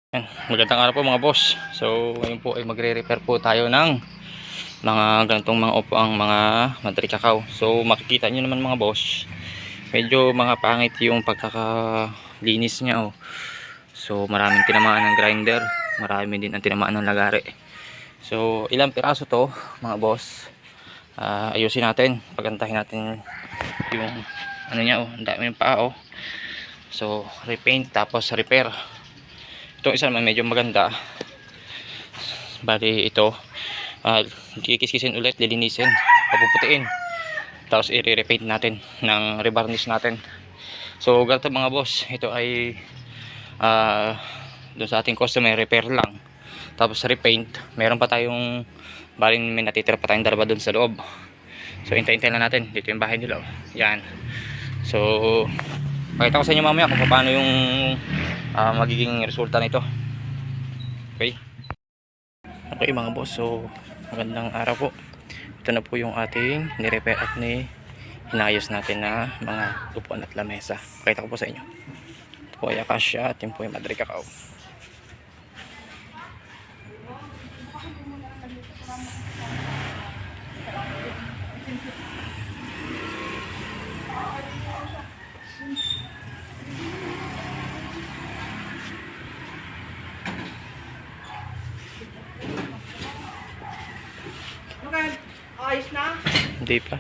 Yan, magandang araw po mga boss. So ngayon po ay magre-repair po tayo ng mga ganitong mga upuang mga Madre Cacao. So makikita nyo naman mga boss, medyo mga pangit yung pagkakalinis niya oh. So maraming tinamaan ng grinder, marami din ang tinamaan ng lagari. So ilang piraso to mga boss, ayusin natin, pagantahin natin yung ano niya oh, ang dami ng paa oh. So repaint tapos repair. Ito isa naman medyo maganda, bali ito kikiskisin ulit, lilinisin, papuputiin, tapos i-repaint natin ng revarnish natin. So ganito mga boss, ito ay doon sa ating customer repair lang, tapos repaint. Meron pa tayong, bali may natitira pa tayong dalawa doon sa loob. So hintay-hintay na natin, dito yung bahay nila oh. Yan. So pakita ko sa inyo mamaya kung paano yung magiging resulta nito. Okay. Okay mga boss, so magandang araw po. Ito na po yung ating ni-repair at inayos natin na mga upuan at lamesa. Pakita ko po sa inyo. Ito po ay Acacia at yun po yung Madre Cacao. Okay, ayos na. Hindi pa.